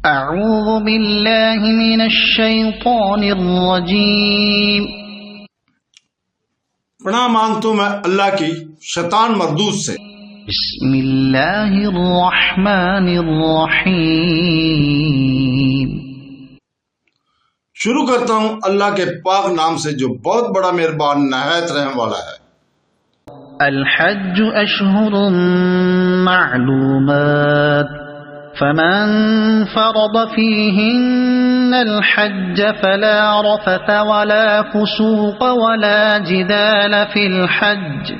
اعوذ باللہ من الشیطان الرجیم۔ پناہ مانگتا ہوں میں اللہ کی شیطان مردود سے۔ بسم اللہ الرحمن الرحیم۔ شروع کرتا ہوں اللہ کے پاک نام سے جو بہت بڑا مہربان نہایت رحم والا ہے۔ الحج اشہر معلومات فمن فرض فيهن الحج فلا رفث ولا فسوق ولا جدال في الحج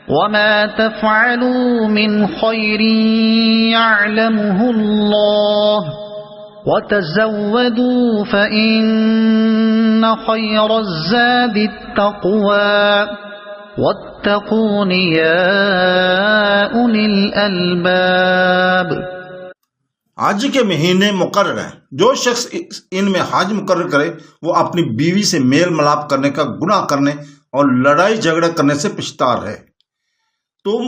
وما تفعلوا من خير يعلمه الله وتزودوا فإن خير الزاد التقوى واتقون يا أولي الألباب۔ حج کے مہینے مقرر ہیں، جو شخص ان میں حج مقرر کرے وہ اپنی بیوی سے میل ملاپ کرنے کا گناہ کرنے اور لڑائی جھگڑا کرنے سے پشتار ہے۔ تم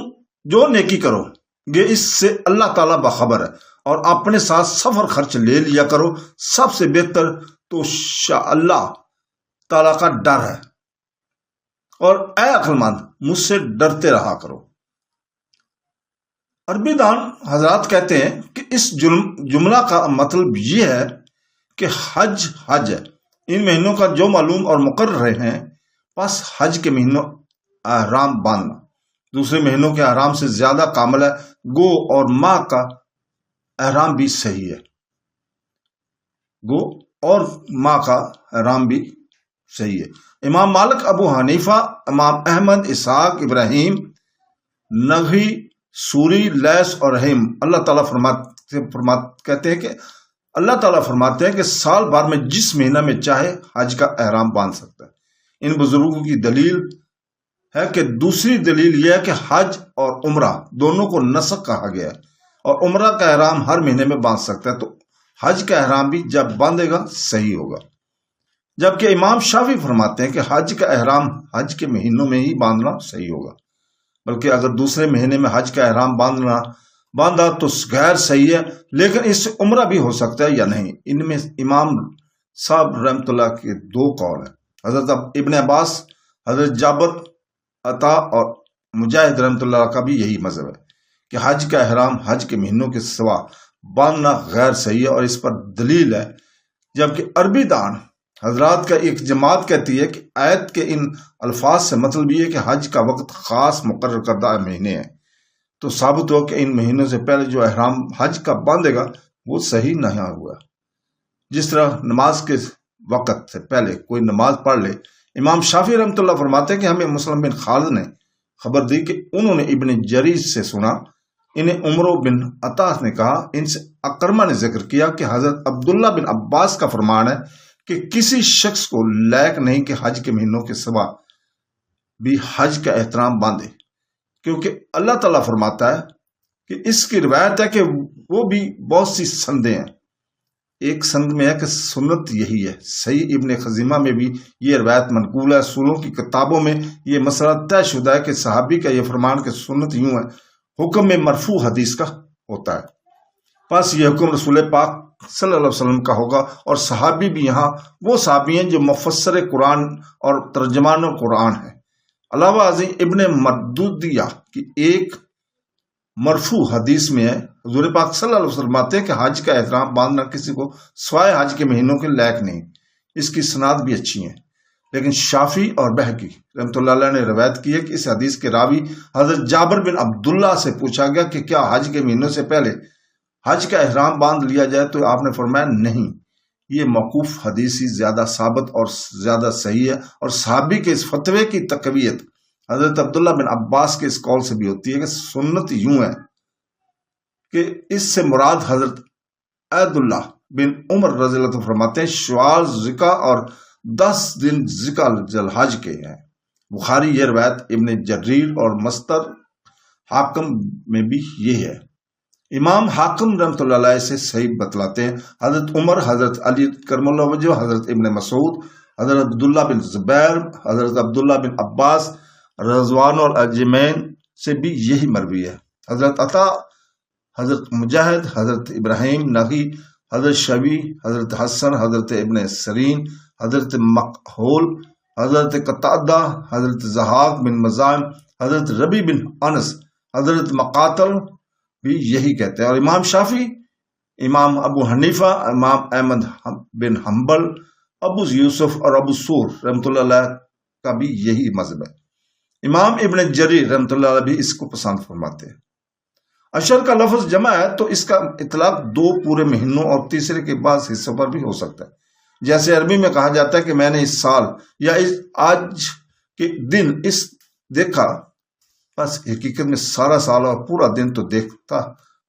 جو نیکی کرو گے اس سے اللہ تعالیٰ باخبر ہے، اور اپنے ساتھ سفر خرچ لے لیا کرو، سب سے بہتر تو اللہ تعالیٰ کا ڈر ہے، اور اے عقل مند مجھ سے ڈرتے رہا کرو۔ عربی دان حضرات کہتے ہیں کہ اس جملہ کا مطلب یہ ہے کہ حج ہے، ان مہینوں کا جو معلوم اور مقرر رہے ہیں، پس حج کے مہینوں احرام باندھنا دوسرے مہینوں کے احرام سے زیادہ کامل ہے، گو اور ماہ کا احرام بھی صحیح ہے، گو اور ماہ کا احرام بھی صحیح ہے۔ امام مالک، ابو حنیفہ، امام احمد، اسحاق، ابراہیم نغوی، سوری، لیث اور رحیم اللہ تعالیٰ کہتے ہیں کہ اللہ تعالیٰ فرماتے ہیں کہ سال بھر میں جس مہینہ میں چاہے حج کا احرام باندھ سکتا ہے۔ ان بزرگوں کی دلیل ہے کہ دوسری دلیل یہ ہے کہ حج اور عمرہ دونوں کو نسک کہا گیا ہے، اور عمرہ کا احرام ہر مہینے میں باندھ سکتا ہے، تو حج کا احرام بھی جب باندھے گا صحیح ہوگا۔ جبکہ امام شافعی فرماتے ہیں کہ حج کا احرام حج کے مہینوں میں ہی باندھنا صحیح ہوگا، بلکہ اگر دوسرے مہینے میں حج کا احرام باندھا تو غیر صحیح ہے، لیکن اس سے عمرہ بھی ہو سکتا ہے یا نہیں۔ ان میں امام صاحب رحمۃ اللہ کے دو قول ہیں۔ حضرت ابن عباس، حضرت جابر، عطا اور مجاہد رحمۃ اللہ کا بھی یہی مذہب ہے کہ حج کا احرام حج کے مہینوں کے سوا باندھنا غیر صحیح ہے، اور اس پر دلیل ہے۔ جبکہ عربی دان حضرات کا ایک جماعت کہتی ہے کہ آیت کے ان الفاظ سے مطلب یہ ہے کہ حج کا وقت خاص مقرر کردہ مہینے ہیں، تو ثابت ہو کہ ان مہینوں سے پہلے جو احرام حج کا باندھے گا وہ صحیح نہیں ہوا۔ جس طرح نماز کے وقت سے پہلے کوئی نماز پڑھ لے۔ امام شافعی رحمۃ اللہ فرماتے ہیں کہ ہمیں مسلم بن خالد نے خبر دی کہ انہوں نے ابن جریج سے سنا، انہیں عمرو بن عطا نے کہا، ان سے اکرمہ نے ذکر کیا کہ حضرت عبداللہ بن عباس کا فرمان ہے کہ کسی شخص کو لائق نہیں کہ حج کے مہینوں کے سوا بھی حج کا احترام باندھے، کیونکہ اللہ تعالیٰ فرماتا ہے کہ اس کی روایت ہے کہ وہ بھی بہت سی سندیں ہیں، ایک سند میں ہے کہ سنت یہی ہے۔ صحیح ابن خزیمہ میں بھی یہ روایت منقول ہے۔ سوروں کی کتابوں میں یہ مسئلہ طے شدہ ہے کہ صحابی کا یہ فرمان کہ سنت یوں ہے، حکم میں مرفوع حدیث کا ہوتا ہے، پس یہ حکم رسول پاک صلی اللہ علیہ وسلم کا ہوگا، اور صحابی بھی یہاں وہ صحابی ہیں جو مفسر قرآن اور ترجمان قرآن ہیں۔ علاوہ ازیں ابن مردودیہ کی ایک مرفوع حدیث میں ہے، حضور پاک صلی اللہ علیہ وسلم فرماتے ہیں کہ حج کا احترام باندھنا کسی کو سوائے حج کے مہینوں کے لائق نہیں۔ اس کی سند بھی اچھی ہیں، لیکن شافعی اور بہقی رحمۃ اللہ علیہ نے روایت کی ہے کہ اس حدیث کے راوی حضرت جابر بن عبداللہ سے پوچھا گیا کہ کیا حج کے مہینوں سے پہلے حج کا احرام باندھ لیا جائے، تو آپ نے فرمایا نہیں، یہ موقوف حدیث ہی زیادہ ثابت اور زیادہ صحیح ہے، اور صحابی کے اس فتوے کی تقویت حضرت عبداللہ بن عباس کے اس قول سے بھی ہوتی ہے کہ سنت یوں ہے کہ اس سے مراد حضرت عبداللہ بن عمر رضی اللہ عنہ فرماتے ہیں شوال، ذکا اور 10 دن ذکا ذوالحج کے ہیں۔ بخاری یہ روایت ابن جریر اور مستر حاکم میں بھی یہ ہے۔ امام حاکم رحمۃ اللہ علیہ سے صحیح بتلاتے ہیں، حضرت عمر، حضرت علی کرم اللہ وجہ، حضرت ابن مسعود، حضرت عبداللہ بن زبیر، حضرت عبداللہ بن عباس، رضوان اور اجمعین سے بھی یہی مروی ہے۔ حضرت عطا، حضرت مجاہد، حضرت ابراہیم نغی، حضرت شبی، حضرت حسن، حضرت ابن سرین، حضرت مقہول، حضرت قتادہ، حضرت زہاق بن مزاحم، حضرت ربی بن انس، حضرت مقاتل بھی یہی کہتے ہیں. اور امام شافعی، امام ابو حنیفہ، امام احمد بن حنبل، ابو یوسف اور ابو ثور رحمۃ اللہ علیہ کا بھی یہی مذہب ہے. امام ابن جریر رحمۃ اللہ علیہ بھی اس کو پسند فرماتے ہیں. اشر کا لفظ جمع ہے تو اس کا اطلاق 2 پورے مہینوں اور تیسرے کے بعض حصوں پر بھی ہو سکتا ہے. جیسے عربی میں کہا جاتا ہے کہ میں نے اس سال یا آج کے دن اس دیکھا، بس حقیقت میں سارا سال اور پورا دن تو دیکھتا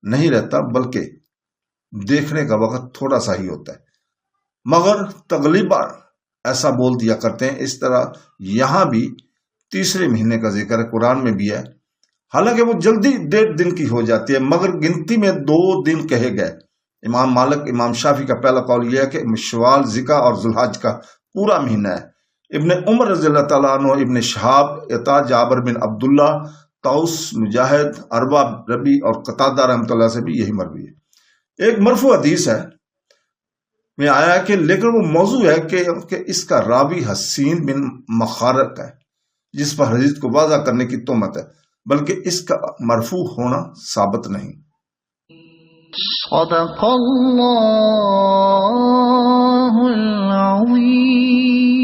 نہیں رہتا، بلکہ دیکھنے کا وقت تھوڑا سا ہی ہوتا ہے. مگر تغلیباً ایسا بول دیا کرتے ہیں. اس طرح یہاں بھی تیسرے مہینے کا ذکر قرآن میں بھی ہے، حالانکہ وہ جلدی 1.5 دن کی ہو جاتی ہے، مگر گنتی میں 2 دن کہے گئے. امام مالک، امام شافعی کا پہلا قول یہ ہے کہ شوال، ذکا اور ذوالحج کا پورا مہینہ ہے. ابن عمر رضی اللہ تعالیٰ عنہ، ابن شہاب، عطا، جابر بن عبداللہ، طاؤس، مجاہد، اربا، ربی اور قتادہ رحمۃ اللہ سے بھی یہی مروی ہے. ایک مرفوع حدیث ہے میں آیا کہ لیکن وہ موضوع ہے کہ اس کا راوی حسین بن مخارق ہے، جس پر حدیث کو واضح کرنے کی تہمت ہے، بلکہ اس کا مرفوع ہونا ثابت نہیں. صدق اللہ العظیم.